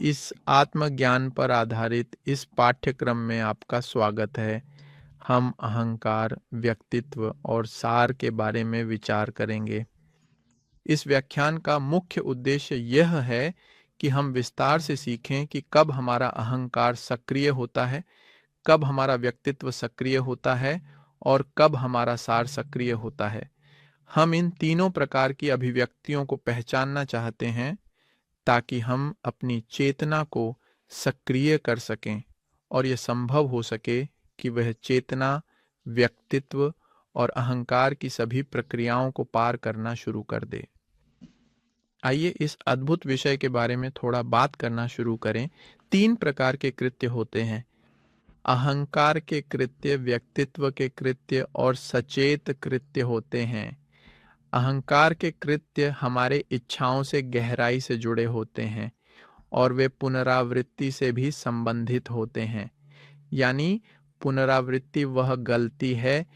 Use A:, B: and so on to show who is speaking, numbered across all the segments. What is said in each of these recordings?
A: इस आत्मज्ञान पर आधारित इस पाठ्यक्रम में आपका स्वागत है। हम अहंकार, व्यक्तित्व और सार के बारे में विचार करेंगे। इस व्याख्यान का मुख्य उद्देश्य यह है कि हम विस्तार से सीखें कि कब हमारा अहंकार सक्रिय होता है, कब हमारा व्यक्तित्व सक्रिय होता है और कब हमारा सार सक्रिय होता है। हम इन तीनों प्रकार की अभिव्यक्तियों को पहचानना चाहते हैं ताकि हम अपनी चेतना को सक्रिय कर सकें और यह संभव हो सके कि वह चेतना, व्यक्तित्व और अहंकार की सभी प्रक्रियाओं को पार करना शुरू कर दे। आइए इस अद्भुत विषय के बारे में थोड़ा बात करना शुरू करें। 3 प्रकार के कृत्य होते हैं: अहंकार के कृत्य, व्यक्तित्व के कृत्य और सचेत कृत्य होते हैं। अहंकार के कृत्य हमारे इच्छाओं से गहराई से जुड़े होते हैं और वे पुनरावृत्ति से भी संबंधित होते हैं। यानी पुनरावृत्ति वह गलती है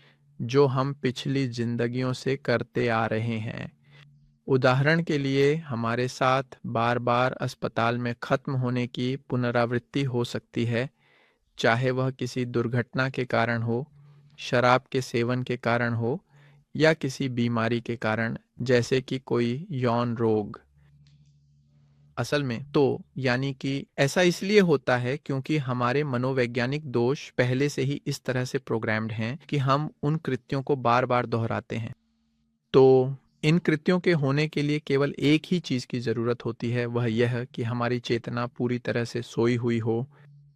A: जो हम पिछली जिंदगियों से करते आ रहे हैं। उदाहरण के लिए, हमारे साथ बार बार अस्पताल में खत्म होने की पुनरावृत्ति हो सकती है, चाहे वह किसी दुर्घटना के कारण हो, शराब के सेवन के कारण हो या किसी बीमारी के कारण, जैसे कि कोई यौन रोग। असल में तो यानी कि ऐसा इसलिए होता है क्योंकि हमारे मनोवैज्ञानिक दोष पहले से ही इस तरह से प्रोग्राम्ड हैं कि हम उन कृत्यों को बार बार दोहराते हैं। तो इन कृत्यों के होने के लिए केवल एक ही चीज की जरूरत होती है, वह यह कि हमारी चेतना पूरी तरह से सोई हुई हो।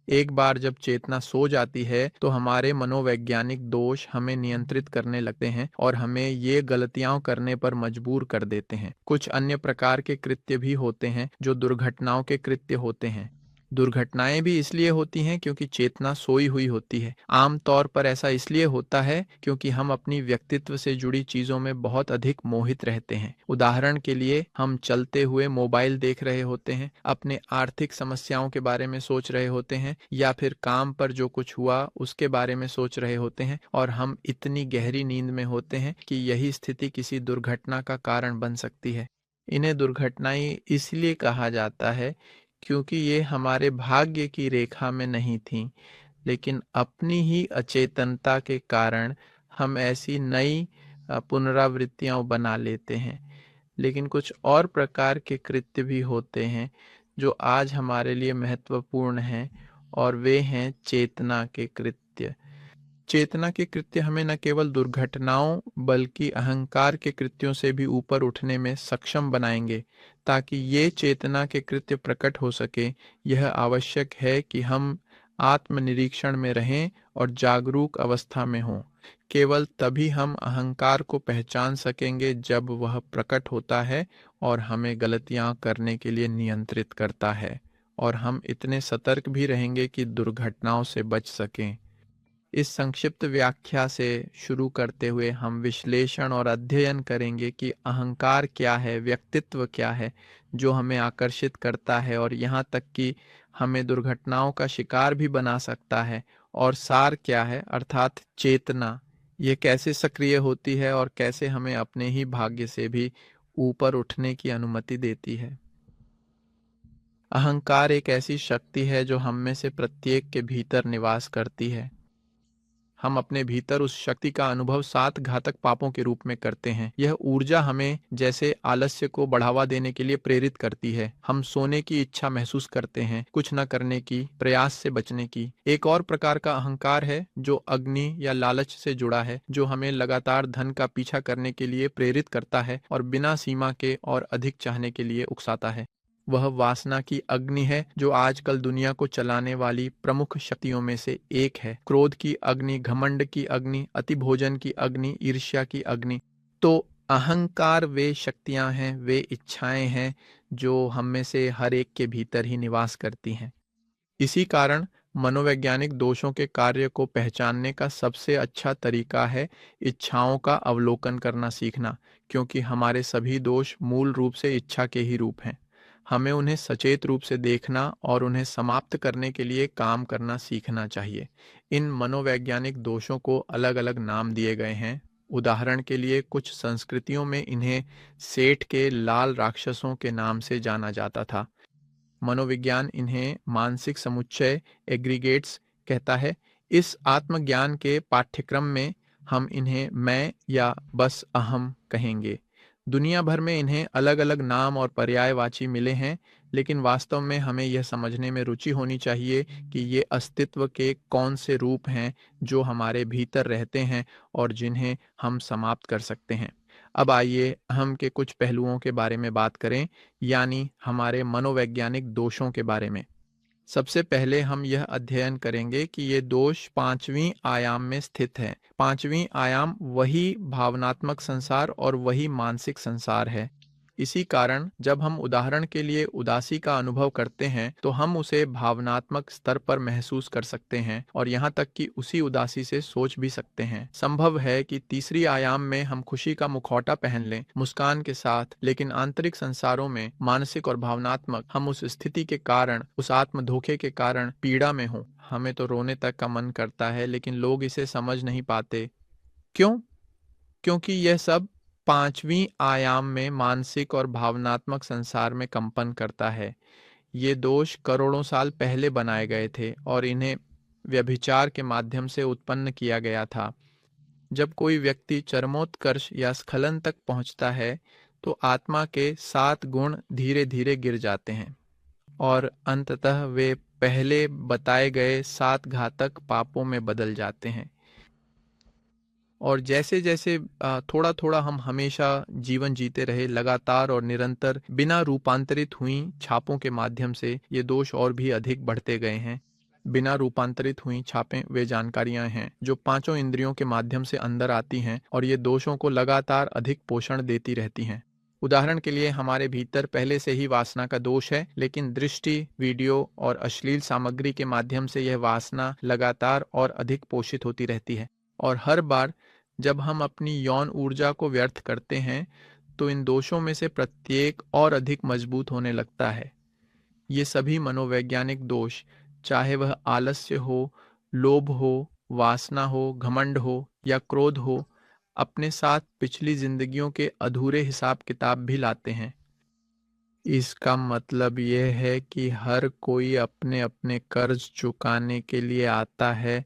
A: एक बार जब चेतना सो जाती है तो हमारे मनोवैज्ञानिक दोष हमें नियंत्रित करने लगते हैं और हमें ये गलतियां करने पर मजबूर कर देते हैं। कुछ अन्य प्रकार के कृत्य भी होते हैं जो दुर्घटनाओं के कृत्य होते हैं। दुर्घटनाएं भी इसलिए होती हैं क्योंकि चेतना सोई हुई होती है। आमतौर पर ऐसा इसलिए होता है क्योंकि हम अपनी व्यक्तित्व से जुड़ी चीजों में बहुत अधिक मोहित रहते हैं। उदाहरण के लिए, हम चलते हुए मोबाइल देख रहे होते हैं, अपने आर्थिक समस्याओं के बारे में सोच रहे होते हैं या फिर काम पर जो कुछ हुआ उसके बारे में सोच रहे होते हैं और हम इतनी गहरी नींद में होते हैं कि यही स्थिति किसी दुर्घटना का कारण बन सकती है। इन्हें दुर्घटनाएं इसलिए कहा जाता है क्योंकि ये हमारे भाग्य की रेखा में नहीं थीं, लेकिन अपनी ही अचेतनता के कारण हम ऐसी नई पुनरावृत्तियां बना लेते हैं। लेकिन कुछ और प्रकार के कृत्य भी होते हैं जो आज हमारे लिए महत्वपूर्ण हैं, और वे हैं चेतना के कृत्य। चेतना के कृत्य हमें न केवल दुर्घटनाओं बल्कि अहंकार के कृत्यों से भी ऊपर उठने में सक्षम बनाएंगे। ताकि ये चेतना के कृत्य प्रकट हो सके, यह आवश्यक है कि हम आत्मनिरीक्षण में रहें और जागरूक अवस्था में हों। केवल तभी हम अहंकार को पहचान सकेंगे जब वह प्रकट होता है और हमें गलतियां करने के लिए नियंत्रित करता है, और हम इतने सतर्क भी रहेंगे कि दुर्घटनाओं से बच सकें। इस संक्षिप्त व्याख्या से शुरू करते हुए हम विश्लेषण और अध्ययन करेंगे कि अहंकार क्या है, व्यक्तित्व क्या है जो हमें आकर्षित करता है और यहाँ तक कि हमें दुर्घटनाओं का शिकार भी बना सकता है, और सार क्या है अर्थात चेतना, ये कैसे सक्रिय होती है और कैसे हमें अपने ही भाग्य से भी ऊपर उठने की अनुमति देती है। अहंकार एक ऐसी शक्ति है जो हम में से प्रत्येक के भीतर निवास करती है। हम अपने भीतर उस शक्ति का अनुभव 7 घातक पापों के रूप में करते हैं। यह ऊर्जा हमें जैसे आलस्य को बढ़ावा देने के लिए प्रेरित करती है। हम सोने की इच्छा महसूस करते हैं, कुछ न करने की, प्रयास से बचने की। एक और प्रकार का अहंकार है जो अग्नि या लालच से जुड़ा है, जो हमें लगातार धन का पीछा करने के लिए प्रेरित करता है और बिना सीमा के और अधिक चाहने के लिए उकसाता है। वह वासना की अग्नि है जो आजकल दुनिया को चलाने वाली प्रमुख शक्तियों में से एक है। क्रोध की अग्नि, घमंड की अग्नि, अतिभोजन की अग्नि, ईर्ष्या की अग्नि। तो अहंकार वे शक्तियां हैं, वे इच्छाएं हैं जो हम में से हर एक के भीतर ही निवास करती हैं। इसी कारण मनोवैज्ञानिक दोषों के कार्य को पहचानने का सबसे अच्छा तरीका है इच्छाओं का अवलोकन करना सीखना, क्योंकि हमारे सभी दोष मूल रूप से इच्छा के ही रूप हैं। हमें उन्हें सचेत रूप से देखना और उन्हें समाप्त करने के लिए काम करना सीखना चाहिए। इन मनोवैज्ञानिक दोषों को अलग अलग नाम दिए गए हैं। उदाहरण के लिए, कुछ संस्कृतियों में इन्हें सेठ के लाल राक्षसों के नाम से जाना जाता था। मनोविज्ञान इन्हें मानसिक समुच्चय एग्रीगेट्स कहता है। इस आत्मज्ञान के पाठ्यक्रम में हम इन्हें मैं या बस अहम कहेंगे। दुनिया भर में इन्हें अलग अलग नाम और पर्यायवाची मिले हैं, लेकिन वास्तव में हमें यह समझने में रुचि होनी चाहिए कि ये अस्तित्व के कौन से रूप हैं जो हमारे भीतर रहते हैं और जिन्हें हम समाप्त कर सकते हैं। अब आइए अहम के कुछ पहलुओं के बारे में बात करें, यानी हमारे मनोवैज्ञानिक दोषों के बारे में। सबसे पहले हम यह अध्ययन करेंगे कि ये दोष पांचवीं आयाम में स्थित है। पांचवीं आयाम वही भावनात्मक संसार और वही मानसिक संसार है। इसी कारण जब हम उदाहरण के लिए उदासी का अनुभव करते हैं तो हम उसे भावनात्मक स्तर पर महसूस कर सकते हैं और यहाँ तक कि उसी उदासी से सोच भी सकते हैं। संभव है कि तीसरी आयाम में हम खुशी का मुखौटा पहन लें मुस्कान के साथ, लेकिन आंतरिक संसारों में मानसिक और भावनात्मक हम उस स्थिति के कारण, उस आत्म धोखे के कारण पीड़ा में हों। हमें तो रोने तक का मन करता है, लेकिन लोग इसे समझ नहीं पाते। क्यों? क्योंकि यह सब पांचवीं आयाम में मानसिक और भावनात्मक संसार में कंपन करता है। ये दोष करोड़ों साल पहले बनाए गए थे और इन्हें व्यभिचार के माध्यम से उत्पन्न किया गया था। जब कोई व्यक्ति चरमोत्कर्ष या स्खलन तक पहुंचता है तो आत्मा के 7 गुण धीरे धीरे गिर जाते हैं और अंततः वे पहले बताए गए 7 घातक पापों में बदल जाते हैं। और जैसे जैसे थोड़ा थोड़ा हम हमेशा जीवन जीते रहे, लगातार और निरंतर बिना रूपांतरित हुई छापों के माध्यम से ये दोष और भी अधिक बढ़ते गए हैं। बिना रूपांतरित हुई छापें वे जानकारियां हैं जो पांचों इंद्रियों के माध्यम से अंदर आती हैं और ये दोषों को लगातार अधिक पोषण देती रहती हैं। उदाहरण के लिए हमारे भीतर पहले से ही वासना का दोष है, लेकिन दृष्टि, वीडियो और अश्लील सामग्री के माध्यम से यह वासना लगातार और अधिक पोषित होती रहती है। और हर बार जब हम अपनी यौन ऊर्जा को व्यर्थ करते हैं तो इन दोषों में से प्रत्येक और अधिक मजबूत होने लगता है। ये सभी मनोवैज्ञानिक दोष, चाहे वह आलस्य हो, लोभ हो, वासना हो, घमंड हो या क्रोध हो, अपने साथ पिछली जिंदगियों के अधूरे हिसाब किताब भी लाते हैं। इसका मतलब यह है कि हर कोई अपने अपने कर्ज चुकाने के लिए आता है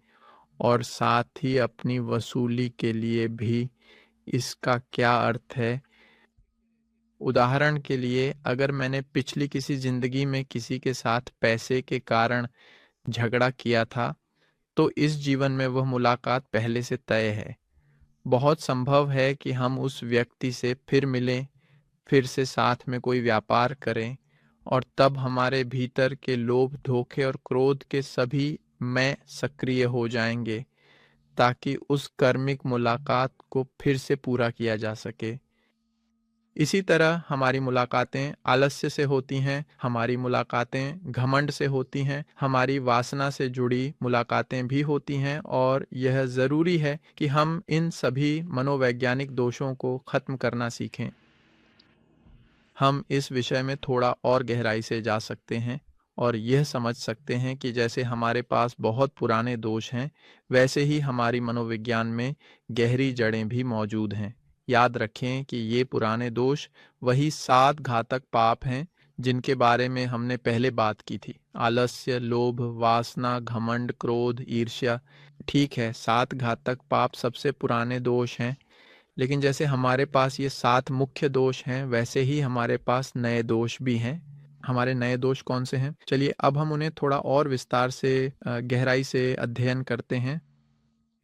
A: और साथ ही अपनी वसूली के लिए भी। इसका क्या अर्थ है? उदाहरण के लिए, अगर मैंने पिछली किसी जिंदगी में किसी के साथ पैसे के कारण झगड़ा किया था, तो इस जीवन में वह मुलाकात पहले से तय है। बहुत संभव है कि हम उस व्यक्ति से फिर मिलें, फिर से साथ में कोई व्यापार करें और तब हमारे भीतर के लोभ, धोखे और क्रोध के सभी मैं सक्रिय हो जाएंगे ताकि उस कर्मिक मुलाकात को फिर से पूरा किया जा सके। इसी तरह हमारी मुलाकातें आलस्य से होती हैं, हमारी मुलाकातें घमंड से होती हैं, हमारी वासना से जुड़ी मुलाकातें भी होती हैं और यह ज़रूरी है कि हम इन सभी मनोवैज्ञानिक दोषों को खत्म करना सीखें। हम इस विषय में थोड़ा और गहराई से जा सकते हैं और यह समझ सकते हैं कि जैसे हमारे पास बहुत पुराने दोष हैं, वैसे ही हमारी मनोविज्ञान में गहरी जड़ें भी मौजूद हैं। याद रखें कि ये पुराने दोष वही 7 घातक पाप हैं जिनके बारे में हमने पहले बात की थी। आलस्य, लोभ, वासना, घमंड, क्रोध, ईर्ष्या। ठीक है, 7 घातक पाप सबसे पुराने दोष हैं, लेकिन जैसे हमारे पास ये 7 मुख्य दोष हैं, वैसे ही हमारे पास नए दोष भी हैं। हमारे नए दोष कौन से हैं? चलिए अब हम उन्हें थोड़ा और विस्तार से गहराई से अध्ययन करते हैं।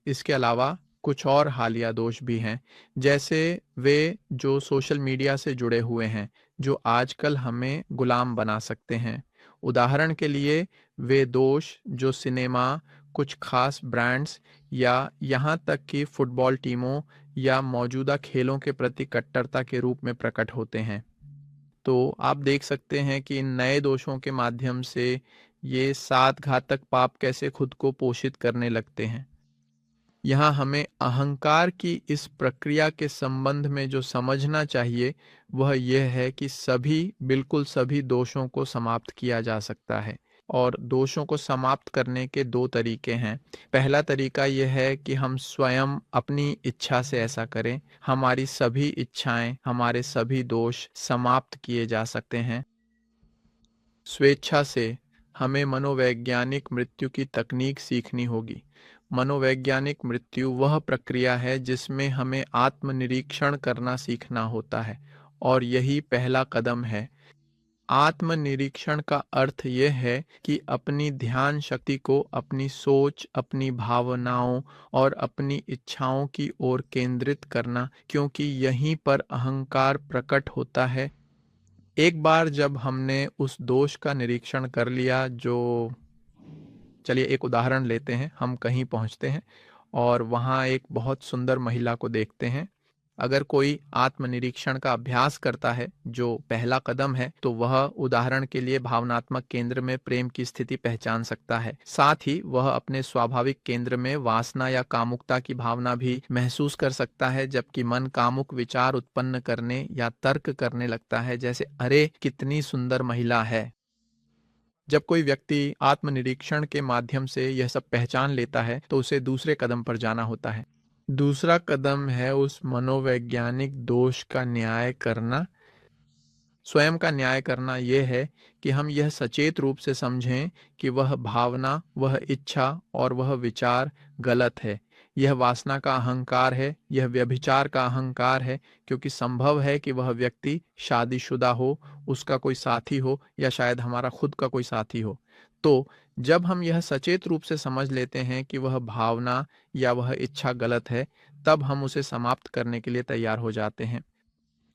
A: इसके अलावा कुछ और हालिया दोष भी हैं, जैसे वे जो सोशल मीडिया से जुड़े हुए हैं, जो आजकल हमें गुलाम बना सकते हैं। उदाहरण के लिए वे दोष जो सिनेमा, कुछ खास ब्रांड्स या यहाँ तक कि फुटबॉल टीमों या मौजूदा खेलों के प्रति कट्टरता के रूप में प्रकट होते हैं। तो आप देख सकते हैं कि इन नए दोषों के माध्यम से ये 7 घातक पाप कैसे खुद को पोषित करने लगते हैं। यहाँ हमें अहंकार की इस प्रक्रिया के संबंध में जो समझना चाहिए वह यह है कि बिल्कुल सभी दोषों को समाप्त किया जा सकता है और दोषों को समाप्त करने के 2 तरीके हैं। पहला तरीका यह है कि हम स्वयं अपनी इच्छा से ऐसा करें। हमारी सभी इच्छाएं, हमारे सभी दोष समाप्त किए जा सकते हैं स्वेच्छा से हमें मनोवैज्ञानिक मृत्यु की तकनीक सीखनी होगी। मनोवैज्ञानिक मृत्यु वह प्रक्रिया है जिसमें हमें आत्मनिरीक्षण करना सीखना होता है, और यही पहला कदम है। आत्मनिरीक्षण का अर्थ यह है कि अपनी ध्यान शक्ति को अपनी सोच, अपनी भावनाओं और अपनी इच्छाओं की ओर केंद्रित करना, क्योंकि यहीं पर अहंकार प्रकट होता है। एक बार जब हमने उस दोष का निरीक्षण कर लिया, जो चलिए एक उदाहरण लेते हैं। हम कहीं पहुंचते हैं और वहां एक बहुत सुंदर महिला को देखते हैं। अगर कोई आत्मनिरीक्षण का अभ्यास करता है, जो पहला कदम है, तो वह उदाहरण के लिए भावनात्मक केंद्र में प्रेम की स्थिति पहचान सकता है। साथ ही वह अपने स्वाभाविक केंद्र में वासना या कामुकता की भावना भी महसूस कर सकता है, जबकि मन कामुक विचार उत्पन्न करने या तर्क करने लगता है, जैसे अरे कितनी सुंदर महिला है। जब कोई व्यक्ति आत्मनिरीक्षण के माध्यम से यह सब पहचान लेता है, तो उसे दूसरे कदम पर जाना होता है। दूसरा कदम है उस मनोवैज्ञानिक दोष का न्याय करना। स्वयं का न्याय करना यह है कि हम यह सचेत रूप से समझें कि वह भावना, वह इच्छा और वह विचार गलत है। यह वासना का अहंकार है, यह व्यभिचार का अहंकार है, क्योंकि संभव है कि वह व्यक्ति शादीशुदा हो, उसका कोई साथी हो, या शायद हमारा खुद का कोई साथी हो। तो जब हम यह सचेत रूप से समझ लेते हैं कि वह भावना या वह इच्छा गलत है, तब हम उसे समाप्त करने के लिए तैयार हो जाते हैं।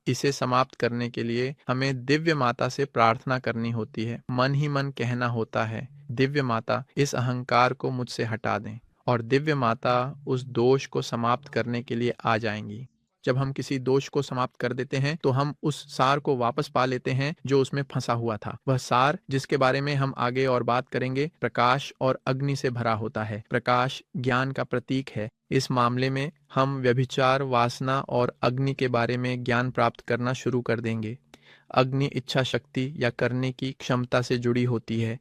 A: इसे समाप्त करने के लिए हमें दिव्य माता से प्रार्थना करनी होती है। मन ही मन कहना होता है, दिव्य माता इस अहंकार को मुझसे हटा दें, और दिव्य माता उस दोष को समाप्त करने के लिए आ जाएंगी। जब हम किसी दोष को समाप्त कर देते हैं, तो हम उस सार को वापस पा लेते हैं जो उसमें फंसा हुआ था। वह सार, जिसके बारे में हम आगे और बात करेंगे, प्रकाश और अग्नि से भरा होता है। प्रकाश ज्ञान का प्रतीक है। इस मामले में हम व्यभिचार, वासना और अग्नि के बारे में ज्ञान प्राप्त करना शुरू कर देंगे। अग्नि इच्छा शक्ति या करने की क्षमता से जुड़ी होती है।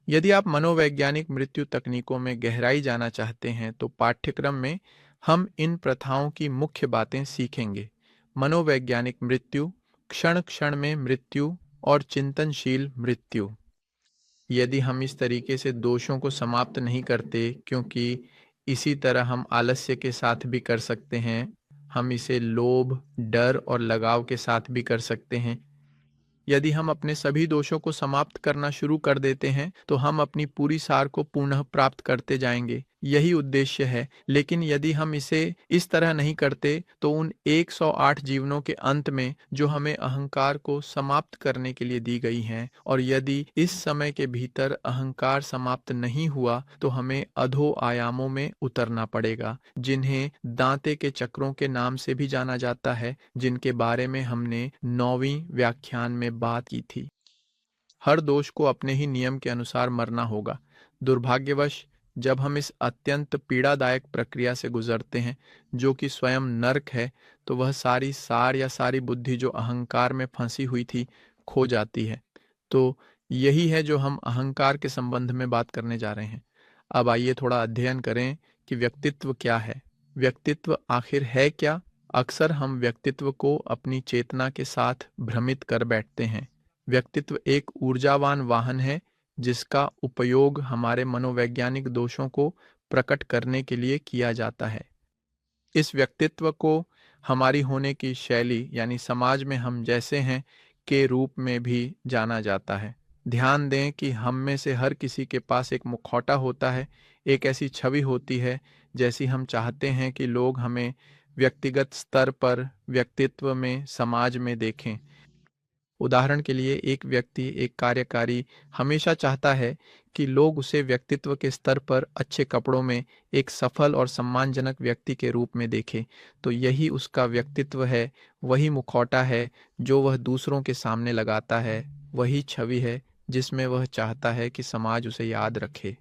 A: यदि आप मनोवैज्ञानिक मृत्यु तकनीकों में गहराई जाना चाहते हैं, तो पाठ्यक्रम में हम इन प्रथाओं की मुख्य बातें सीखेंगे। मनोवैज्ञानिक मृत्यु, क्षण क्षण में मृत्यु और चिंतनशील मृत्यु। यदि हम इस तरीके से दोषों को समाप्त नहीं करते, क्योंकि इसी तरह हम आलस्य के साथ भी कर सकते हैं, हम इसे लोभ, डर और लगाव के साथ भी कर सकते हैं। यदि हम अपने सभी दोषों को समाप्त करना शुरू कर देते हैं, तो हम अपनी पूरी सार को पुनः प्राप्त करते जाएंगे। यही उद्देश्य है। लेकिन यदि हम इसे इस तरह नहीं करते, तो उन 108 जीवनों के अंत में जो हमें अहंकार को समाप्त करने के लिए दी गई हैं, और यदि इस समय के भीतर अहंकार समाप्त नहीं हुआ, तो हमें अधो आयामों में उतरना पड़ेगा, जिन्हें दांते के चक्रों के नाम से भी जाना जाता है, जिनके बारे में हमने 9वीं व्याख्यान में बात की थी। हर दोष को अपने ही नियम के अनुसार मरना होगा। दुर्भाग्यवश जब हम इस अत्यंत पीड़ादायक प्रक्रिया से गुजरते हैं, जो कि स्वयं नरक है, तो वह सारी सार या सारी बुद्धि जो अहंकार में फंसी हुई थी, खो जाती है। तो यही है जो हम अहंकार के संबंध में बात करने जा रहे हैं। अब आइए थोड़ा अध्ययन करें कि व्यक्तित्व क्या है। व्यक्तित्व आखिर है क्या? अक्सर हम व्यक्तित्व को अपनी चेतना के साथ भ्रमित कर बैठते हैं। व्यक्तित्व एक ऊर्जावान वाहन है, जिसका उपयोग हमारे मनोवैज्ञानिक दोषों को प्रकट करने के लिए किया जाता है। इस व्यक्तित्व को हमारी होने की शैली, यानी समाज में हम जैसे हैं के रूप में भी जाना जाता है। ध्यान दें कि हम में से हर किसी के पास एक मुखौटा होता है, एक ऐसी छवि होती है जैसी हम चाहते हैं कि लोग हमें व्यक्तिगत स्तर पर व्यक्तित्व में, समाज में देखें। उदाहरण के लिए, एक व्यक्ति, एक कार्यकारी हमेशा चाहता है कि लोग उसे व्यक्तित्व के स्तर पर अच्छे कपड़ों में एक सफल और सम्मानजनक व्यक्ति के रूप में देखें। तो यही उसका व्यक्तित्व है, वही मुखौटा है जो वह दूसरों के सामने लगाता है, वही छवि है जिसमें वह चाहता है कि समाज उसे याद रखे।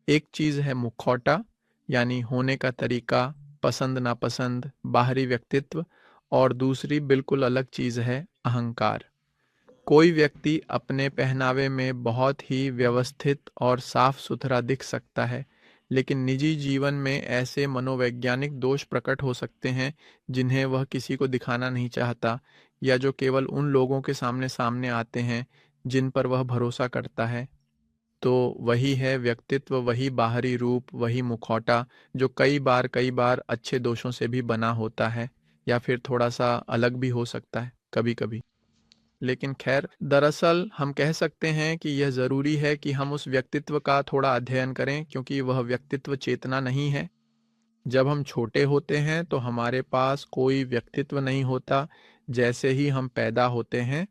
A: एक चीज है मुखौटा, यानी होने का तरीका, पसंद नापसंद, बाहरी व्यक्तित्व, और दूसरी बिल्कुल अलग चीज है अहंकार। कोई व्यक्ति अपने पहनावे में बहुत ही व्यवस्थित और साफ सुथरा दिख सकता है, लेकिन निजी जीवन में ऐसे मनोवैज्ञानिक दोष प्रकट हो सकते हैं जिन्हें वह किसी को दिखाना नहीं चाहता, या जो केवल उन लोगों के सामने सामने आते हैं जिन पर वह भरोसा करता है। तो वही है व्यक्तित्व, वही बाहरी रूप, वही मुखौटा जो कई बार अच्छे दोषों से भी बना होता है या फिर थोड़ा-सा अलग भी हो सकता है कभी-कभी। लेकिन खैर, दरअसल हम कह सकते हैं कि यह ज़रूरी है कि हम उस व्यक्तित्व का थोड़ा अध्ययन करें, क्योंकि वह व्यक्तित्व चेतना नहीं है। जब हम छोटे होते हैं तो हमारे पास कोई व्यक्तित्व नहीं होता। जैसे ही हम पैदा होते हैं,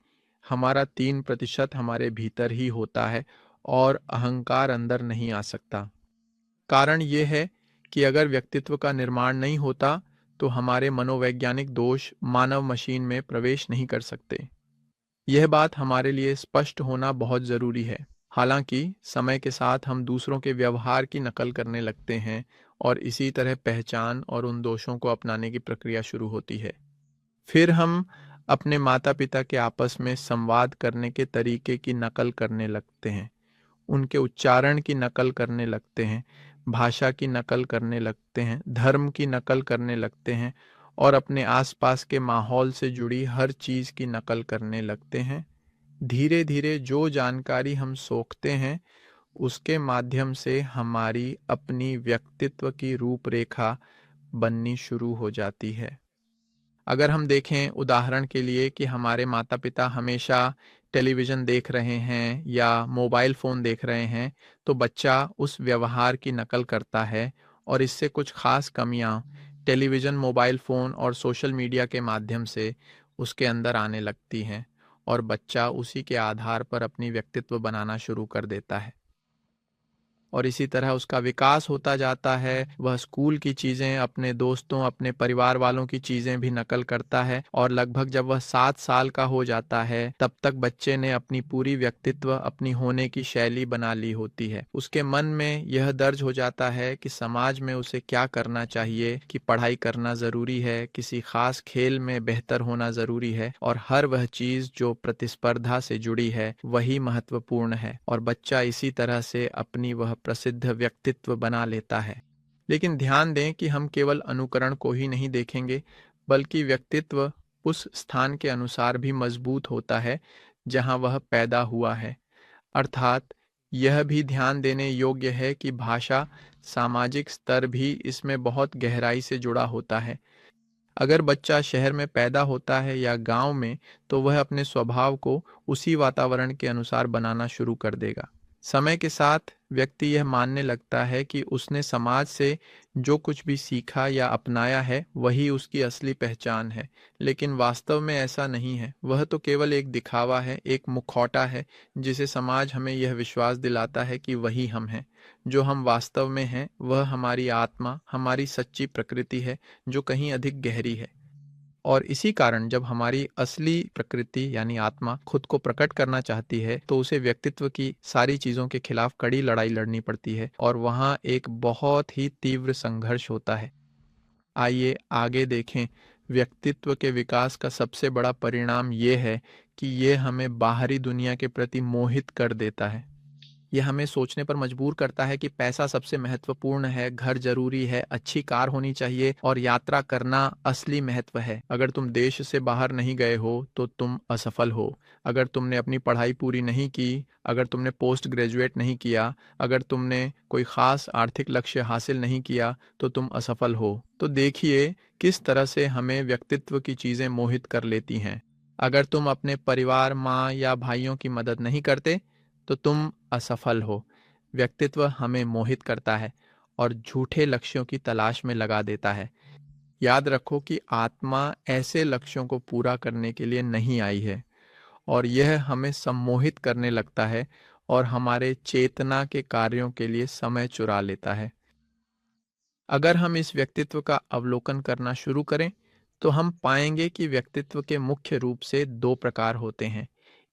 A: हमारा 3% हमारे भीतर ही होता है और अहंकार अंदर नहीं आ सकता। कारण ये है कि अगर व्यक्तित्व का निर्माण नहीं होता, तो हमारे मनोवैज्ञानिक दोष मानव मशीन में प्रवेश नहीं कर सकते। यह बात हमारे लिए स्पष्ट होना बहुत ज़रूरी है। हालांकि समय के साथ हम दूसरों के व्यवहार की नकल करने लगते हैं और इसी तरह पहचान और उन दोषों को अपनाने की प्रक्रिया शुरू होती है। फिर हम अपने माता-पिता के आपस में संवाद करने के तरीके की नकल करने लगते हैं, उनके उच्चारण की नकल करने लगते हैं, भाषा की नकल करने लगते हैं, धर्म की नकल करने लगते हैं और अपने आसपास के माहौल से जुड़ी हर चीज़ की नकल करने लगते हैं। धीरे धीरे जो जानकारी हम सोखते हैं, उसके माध्यम से हमारी अपनी व्यक्तित्व की रूपरेखा बननी शुरू हो जाती है। अगर हम देखें उदाहरण के लिए कि हमारे माता पिता हमेशा टेलीविज़न देख रहे हैं या मोबाइल फ़ोन देख रहे हैं, तो बच्चा उस व्यवहार की नकल करता है और इससे कुछ ख़ास कमियां टेलीविज़न, मोबाइल फ़ोन और सोशल मीडिया के माध्यम से उसके अंदर आने लगती हैं और बच्चा उसी के आधार पर अपनी व्यक्तित्व बनाना शुरू कर देता है। और इसी तरह उसका विकास होता जाता है। वह स्कूल की चीज़ें, अपने दोस्तों, अपने परिवार वालों की चीज़ें भी नकल करता है और लगभग जब वह 7 साल का हो जाता है, तब तक बच्चे ने अपनी पूरी व्यक्तित्व, अपनी होने की शैली बना ली होती है। उसके मन में यह दर्ज हो जाता है कि समाज में उसे क्या करना चाहिए, कि पढ़ाई करना ज़रूरी है, किसी खास खेल में बेहतर होना ज़रूरी है और हर वह चीज़ जो प्रतिस्पर्धा से जुड़ी है, वही महत्वपूर्ण है और बच्चा इसी तरह से अपनी वह प्रसिद्ध व्यक्तित्व बना लेता है। लेकिन ध्यान दें कि हम केवल अनुकरण को ही नहीं देखेंगे, बल्कि व्यक्तित्व उस स्थान के अनुसार भी मजबूत होता है जहां वह पैदा हुआ है। अर्थात यह भी ध्यान देने योग्य है कि भाषा, सामाजिक स्तर भी इसमें बहुत गहराई से जुड़ा होता है। अगर बच्चा शहर में पैदा होता है या गांव में, तो वह अपने स्वभाव को उसी वातावरण के अनुसार बनाना शुरू कर देगा। समय के साथ व्यक्ति यह मानने लगता है कि उसने समाज से जो कुछ भी सीखा या अपनाया है, वही उसकी असली पहचान है। लेकिन वास्तव में ऐसा नहीं है। वह तो केवल एक दिखावा है, एक मुखौटा है, जिसे समाज हमें यह विश्वास दिलाता है कि वही हम हैं। जो हम वास्तव में हैं, वह हमारी आत्मा, हमारी सच्ची प्रकृति है, जो कहीं अधिक गहरी है। और इसी कारण जब हमारी असली प्रकृति यानी आत्मा खुद को प्रकट करना चाहती है, तो उसे व्यक्तित्व की सारी चीज़ों के खिलाफ कड़ी लड़ाई लड़नी पड़ती है और वहाँ एक बहुत ही तीव्र संघर्ष होता है। आइए आगे देखें। व्यक्तित्व के विकास का सबसे बड़ा परिणाम ये है कि ये हमें बाहरी दुनिया के प्रति मोहित कर देता है। यह हमें सोचने पर मजबूर करता है कि पैसा सबसे महत्वपूर्ण है, घर जरूरी है, अच्छी कार होनी चाहिए और यात्रा करना असली महत्व है। अगर तुम देश से बाहर नहीं गए हो तो तुम असफल हो। अगर तुमने अपनी पढ़ाई पूरी नहीं की, अगर तुमने पोस्ट ग्रेजुएट नहीं किया, अगर तुमने कोई खास आर्थिक लक्ष्य हासिल नहीं किया, तो तुम असफल हो। तो देखिए किस तरह से हमें व्यक्तित्व की चीजें मोहित कर लेती हैं। अगर तुम अपने परिवार, माँ या भाइयों की मदद नहीं करते, तो तुम असफल हो। व्यक्तित्व हमें मोहित करता है और झूठे लक्ष्यों की तलाश में लगा देता है। याद रखो कि आत्मा ऐसे लक्ष्यों को पूरा करने के लिए नहीं आई है और यह हमें सम्मोहित करने लगता है और हमारे चेतना के कार्यों के लिए समय चुरा लेता है। अगर हम इस व्यक्तित्व का अवलोकन करना शुरू करें, तो हम पाएंगे कि व्यक्तित्व के मुख्य रूप से दो प्रकार होते हैं।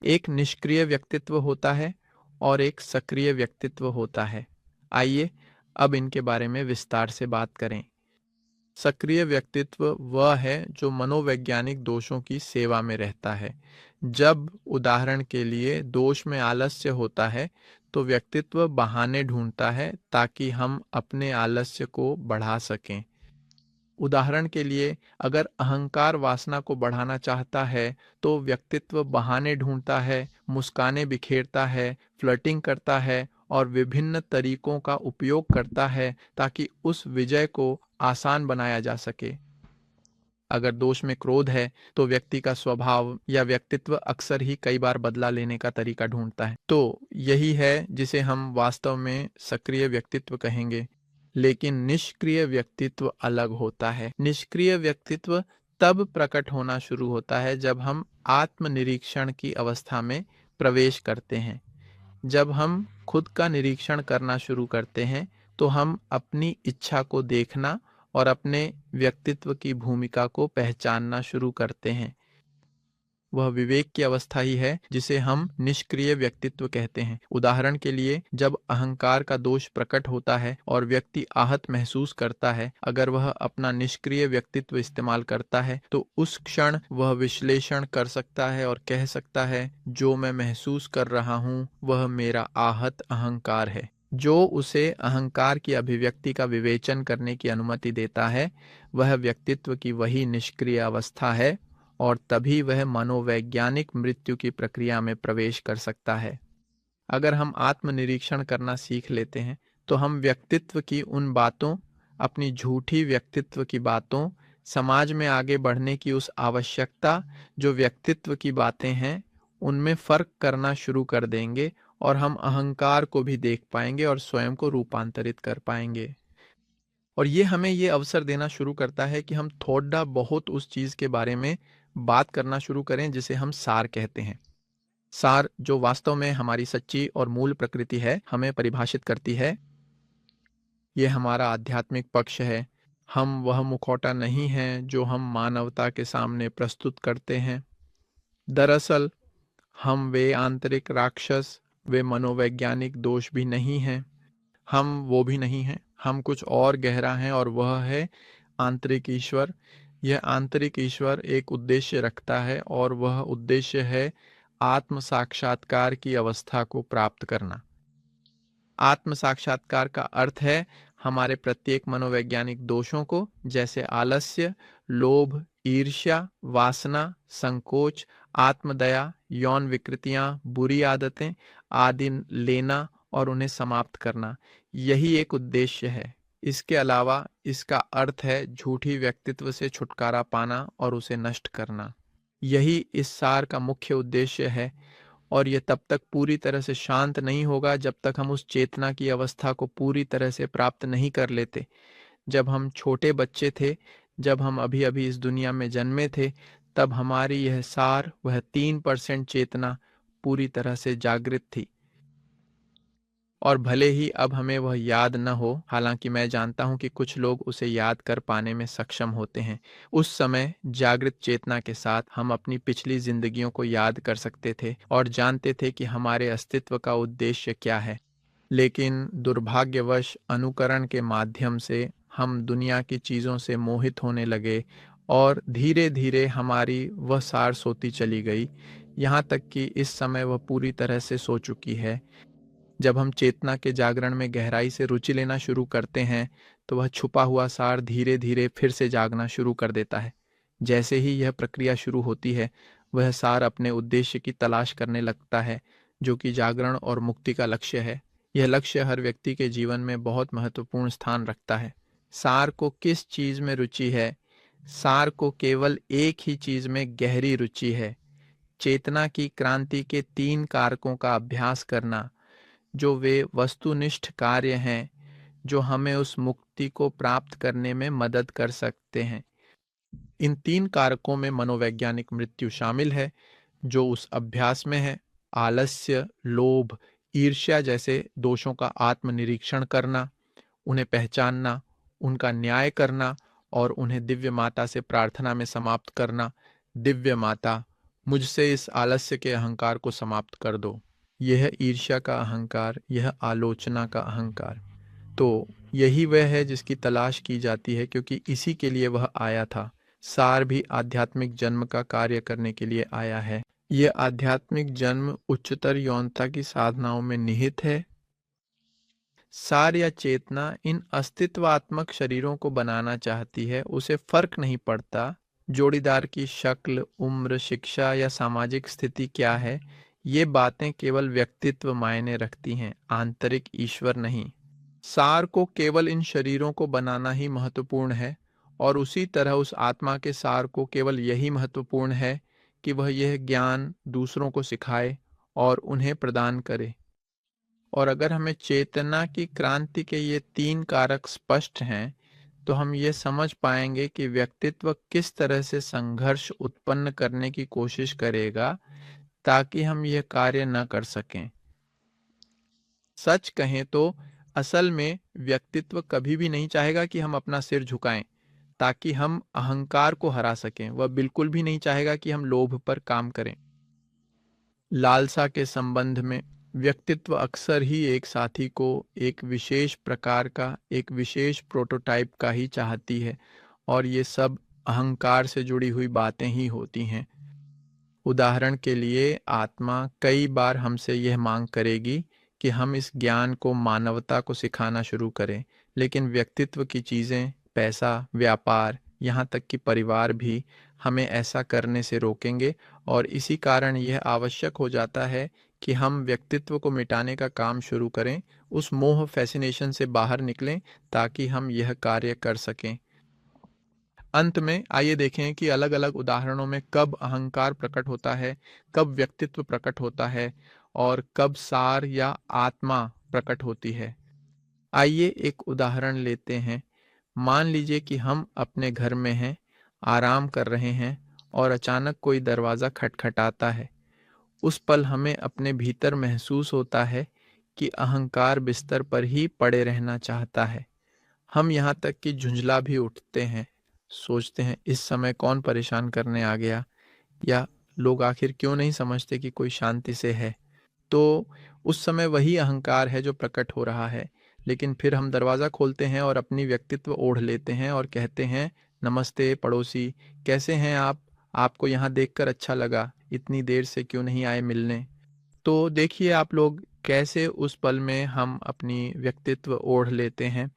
A: एक निष्क्रिय व्यक्तित्व होता है और एक सक्रिय व्यक्तित्व होता है। आइए अब इनके बारे में विस्तार से बात करें। सक्रिय व्यक्तित्व वह है जो मनोवैज्ञानिक दोषों की सेवा में रहता है। जब उदाहरण के लिए दोष में आलस्य होता है, तो व्यक्तित्व बहाने ढूंढता है ताकि हम अपने आलस्य को बढ़ा सकें। उदाहरण के लिए, अगर अहंकार वासना को बढ़ाना चाहता है तो व्यक्तित्व बहाने ढूंढता है, मुस्कानें बिखेरता है, फ्लर्टिंग करता है और विभिन्न तरीकों का उपयोग करता है ताकि उस विजय को आसान बनाया जा सके। अगर दोष में क्रोध है तो व्यक्ति का स्वभाव या व्यक्तित्व अक्सर ही कई बार बदला लेने का तरीका ढूंढता है। तो यही है जिसे हम वास्तव में सक्रिय व्यक्तित्व कहेंगे। लेकिन निष्क्रिय व्यक्तित्व अलग होता है। निष्क्रिय व्यक्तित्व तब प्रकट होना शुरू होता है जब हम आत्मनिरीक्षण की अवस्था में प्रवेश करते हैं। जब हम खुद का निरीक्षण करना शुरू करते हैं तो हम अपनी इच्छा को देखना और अपने व्यक्तित्व की भूमिका को पहचानना शुरू करते हैं। वह विवेक की अवस्था ही है जिसे हम निष्क्रिय व्यक्तित्व कहते हैं। उदाहरण के लिए, जब अहंकार का दोष प्रकट होता है और व्यक्ति आहत महसूस करता है, अगर वह अपना निष्क्रिय व्यक्तित्व इस्तेमाल करता है तो उस क्षण वह विश्लेषण कर सकता है और कह सकता है, जो मैं महसूस कर रहा हूँ वह मेरा आहत अहंकार है। जो उसे अहंकार की अभिव्यक्ति का विवेचन करने की अनुमति देता है वह व्यक्तित्व की वही निष्क्रिय अवस्था है और तभी वह मनोवैज्ञानिक मृत्यु की प्रक्रिया में प्रवेश कर सकता है। अगर हम आत्मनिरीक्षण करना सीख लेते हैं तो हम व्यक्तित्व की उन बातों, अपनी झूठी व्यक्तित्व की बातों, समाज में आगे बढ़ने की उस आवश्यकता जो व्यक्तित्व की बातें हैं, उनमें फर्क करना शुरू कर देंगे और हम अहंकार को भी देख पाएंगे और स्वयं को रूपांतरित कर पाएंगे। और ये हमें ये अवसर देना शुरू करता है कि हम थोड़ा बहुत उस चीज़ के बारे में बात करना शुरू करें जिसे हम सार कहते हैं। सार, जो वास्तव में हमारी सच्ची और मूल प्रकृति है, हमें परिभाषित करती है। ये हमारा आध्यात्मिक पक्ष है। हम वह मुखौटा नहीं हैं जो हम मानवता के सामने प्रस्तुत करते हैं। दरअसल हम वे आंतरिक राक्षस, वे मनोवैज्ञानिक दोष भी नहीं हैं। हम वो भी नहीं हैं। हम कुछ और गहरा हैं और वह है आंतरिक ईश्वर। यह आंतरिक ईश्वर एक उद्देश्य रखता है और वह उद्देश्य है आत्म साक्षात्कार की अवस्था को प्राप्त करना। आत्म साक्षात्कार का अर्थ है हमारे प्रत्येक मनोवैज्ञानिक दोषों को, जैसे आलस्य, लोभ, ईर्ष्या, वासना, संकोच, आत्मदया, यौन विकृतियां, बुरी आदतें आदि लेना और उन्हें समाप्त करना। यही एक उद्देश्य है। इसके अलावा इसका अर्थ है झूठी व्यक्तित्व से छुटकारा पाना और उसे नष्ट करना। यही इस सार का मुख्य उद्देश्य है और यह तब तक पूरी तरह से शांत नहीं होगा जब तक हम उस चेतना की अवस्था को पूरी तरह से प्राप्त नहीं कर लेते। जब हम छोटे बच्चे थे, जब हम अभी अभी इस दुनिया में जन्मे थे, तब हमारी यह सार, वह 3% चेतना पूरी तरह से जागृत थी। और भले ही अब हमें वह याद न हो, हालांकि मैं जानता हूं कि कुछ लोग उसे याद कर पाने में सक्षम होते हैं, उस समय जागृत चेतना के साथ हम अपनी पिछली जिंदगियों को याद कर सकते थे और जानते थे कि हमारे अस्तित्व का उद्देश्य क्या है। लेकिन दुर्भाग्यवश अनुकरण के माध्यम से हम दुनिया की चीज़ों से मोहित होने लगे और धीरे धीरे हमारी वह सार सोती चली गई, यहाँ तक कि इस समय वह पूरी तरह से सो चुकी है। जब हम चेतना के जागरण में गहराई से रुचि लेना शुरू करते हैं तो वह छुपा हुआ सार धीरे धीरे फिर से जागना शुरू कर देता है। जैसे ही यह प्रक्रिया शुरू होती है, वह सार अपने उद्देश्य की तलाश करने लगता है, जो कि जागरण और मुक्ति का लक्ष्य है। यह लक्ष्य हर व्यक्ति के जीवन में बहुत महत्वपूर्ण स्थान रखता है। सार को किस चीज में रुचि है? सार को केवल एक ही चीज में गहरी रुचि है, चेतना की क्रांति के 3 कारकों का अभ्यास करना, जो वे वस्तुनिष्ठ कार्य हैं जो हमें उस मुक्ति को प्राप्त करने में मदद कर सकते हैं। इन 3 कारकों में मनोवैज्ञानिक मृत्यु शामिल है, जो उस अभ्यास में है। आलस्य, लोभ, ईर्ष्या जैसे दोषों का आत्मनिरीक्षण करना, उन्हें पहचानना, उनका न्याय करना और उन्हें दिव्य माता से प्रार्थना में समाप्त करना। दिव्य माता, मुझसे इस आलस्य के अहंकार को समाप्त कर दो। यह ईर्ष्या का अहंकार, यह आलोचना का अहंकार, तो यही वह है जिसकी तलाश की जाती है, क्योंकि इसी के लिए वह आया था। सार भी आध्यात्मिक जन्म का कार्य करने के लिए आया है। यह आध्यात्मिक जन्म उच्चतर यौनता की साधनाओं में निहित है, सार या चेतना इन अस्तित्वात्मक शरीरों को बनाना चाहती है। उसे फर्क नहीं पड़ता जोड़ीदार की शक्ल, उम्र, शिक्षा या सामाजिक स्थिति क्या है। ये बातें केवल व्यक्तित्व मायने रखती हैं, आंतरिक ईश्वर नहीं। सार को केवल इन शरीरों को बनाना ही महत्वपूर्ण है, और उसी तरह उस आत्मा के सार को केवल यही महत्वपूर्ण है कि वह यह ज्ञान दूसरों को सिखाए और उन्हें प्रदान करे। और अगर हमें चेतना की क्रांति के ये तीन कारक स्पष्ट हैं, तो हम ये समझ पाएंगे कि व्यक्तित्व किस तरह से संघर्ष उत्पन्न करने की कोशिश करेगा ताकि हम यह कार्य न कर सकें। सच कहें तो असल में व्यक्तित्व कभी भी नहीं चाहेगा कि हम अपना सिर झुकाएं ताकि हम अहंकार को हरा सकें। वह बिल्कुल भी नहीं चाहेगा कि हम लोभ पर काम करें। लालसा के संबंध में व्यक्तित्व अक्सर ही एक साथी को एक विशेष प्रकार का, एक विशेष प्रोटोटाइप का ही चाहती है, और ये सब अहंकार से जुड़ी हुई बातें ही होती हैं। उदाहरण के लिए, आत्मा कई बार हमसे यह मांग करेगी कि हम इस ज्ञान को मानवता को सिखाना शुरू करें, लेकिन व्यक्तित्व की चीज़ें, पैसा, व्यापार, यहाँ तक कि परिवार भी हमें ऐसा करने से रोकेंगे। और इसी कारण यह आवश्यक हो जाता है कि हम व्यक्तित्व को मिटाने का काम शुरू करें, उस मोह फैसिनेशन से बाहर निकलें ताकि हम यह कार्य कर सकें। अंत में आइए देखें कि अलग अलग उदाहरणों में कब अहंकार प्रकट होता है, कब व्यक्तित्व प्रकट होता है, और कब सार या आत्मा प्रकट होती है। आइए एक उदाहरण लेते हैं। मान लीजिए कि हम अपने घर में हैं, आराम कर रहे हैं, और अचानक कोई दरवाज़ा खटखटाता है। उस पल हमें अपने भीतर महसूस होता है कि अहंकार बिस्तर पर ही पड़े रहना चाहता है। हम यहाँ तक कि झुंझला भी उठते हैं, सोचते हैं इस समय कौन परेशान करने आ गया, या लोग आखिर क्यों नहीं समझते कि कोई शांति से है। तो उस समय वही अहंकार है जो प्रकट हो रहा है। लेकिन फिर हम दरवाज़ा खोलते हैं और अपनी व्यक्तित्व ओढ़ लेते हैं और कहते हैं, नमस्ते पड़ोसी, कैसे हैं आप? आपको यहाँ देखकर अच्छा लगा, इतनी देर से क्यों नहीं आए मिलने? तो देखिए आप लोग, कैसे उस पल में हम अपनी व्यक्तित्व ओढ़ लेते हैं।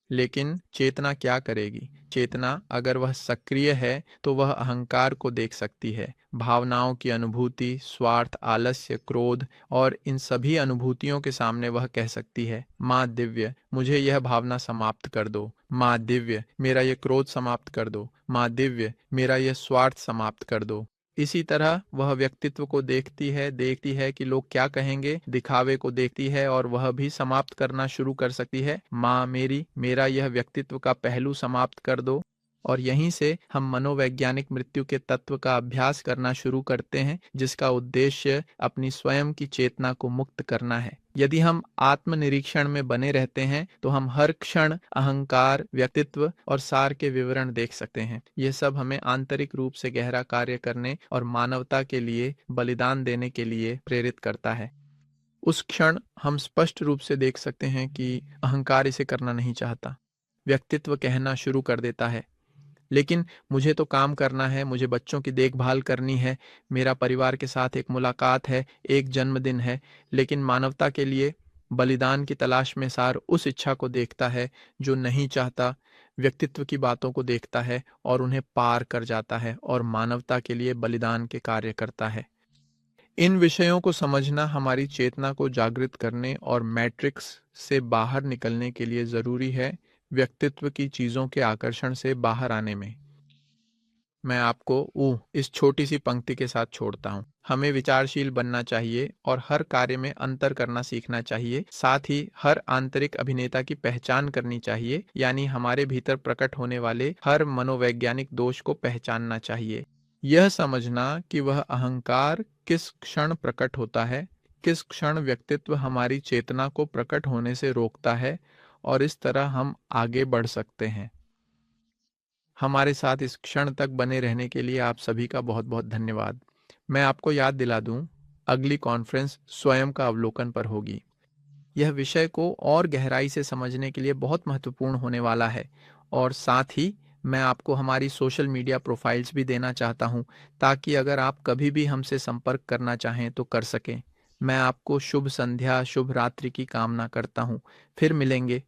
A: लेकिन चेतना क्या करेगी? चेतना अगर वह सक्रिय है तो वह अहंकार को देख सकती है, भावनाओं की अनुभूति, स्वार्थ, आलस्य, क्रोध, और इन सभी अनुभूतियों के सामने वह कह सकती है, माँ दिव्य, मुझे यह भावना समाप्त कर दो। माँ दिव्य, मेरा यह क्रोध समाप्त कर दो। माँ दिव्य, मेरा यह स्वार्थ समाप्त कर दो। इसी तरह वह व्यक्तित्व को देखती है कि लोग क्या कहेंगे, दिखावे को देखती है और वह भी समाप्त करना शुरू कर सकती है। माँ मेरी, मेरा यह व्यक्तित्व का पहलू समाप्त कर दो। और यहीं से हम मनोवैज्ञानिक मृत्यु के तत्व का अभ्यास करना शुरू करते हैं, जिसका उद्देश्य अपनी स्वयं की चेतना को मुक्त करना है। यदि हम आत्मनिरीक्षण में बने रहते हैं तो हम हर क्षण अहंकार, व्यक्तित्व और सार के विवरण देख सकते हैं। यह सब हमें आंतरिक रूप से गहरा कार्य करने और मानवता के लिए बलिदान देने के लिए प्रेरित करता है। उस क्षण हम स्पष्ट रूप से देख सकते हैं कि अहंकार इसे करना नहीं चाहता। व्यक्तित्व कहना शुरू कर देता है, लेकिन मुझे तो काम करना है, मुझे बच्चों की देखभाल करनी है, मेरा परिवार के साथ एक मुलाकात है, एक जन्मदिन है। लेकिन मानवता के लिए बलिदान की तलाश में सार उस इच्छा को देखता है जो नहीं चाहता, व्यक्तित्व की बातों को देखता है और उन्हें पार कर जाता है और मानवता के लिए बलिदान के कार्य करता है। इन विषयों को समझना हमारी चेतना को जागृत करने और मैट्रिक्स से बाहर निकलने के लिए जरूरी है, व्यक्तित्व की चीजों के आकर्षण से बाहर आने में। मैं आपको इस छोटी सी पंक्ति के साथ छोड़ता हूँ। हमें विचारशील बनना चाहिए और हर कार्य में अंतर करना सीखना चाहिए। साथ ही हर आंतरिक अभिनेता की पहचान करनी चाहिए, यानी हमारे भीतर प्रकट होने वाले हर मनोवैज्ञानिक दोष को पहचानना चाहिए। यह समझना कि वह अहंकार किस क्षण प्रकट होता है, किस क्षण व्यक्तित्व हमारी चेतना को प्रकट होने से रोकता है, और इस तरह हम आगे बढ़ सकते हैं। हमारे साथ इस क्षण तक बने रहने के लिए आप सभी का बहुत बहुत धन्यवाद। मैं आपको याद दिला दूं, अगली कॉन्फ्रेंस स्वयं का अवलोकन पर होगी। यह विषय को और गहराई से समझने के लिए बहुत महत्वपूर्ण होने वाला है, और साथ ही मैं आपको हमारी सोशल मीडिया प्रोफाइल्स भी देना चाहता हूं, ताकि अगर आप कभी भी हमसे संपर्क करना चाहें तो कर सकें। मैं आपको शुभ संध्या, शुभ रात्रि की कामना करता हूँ। फिर मिलेंगे।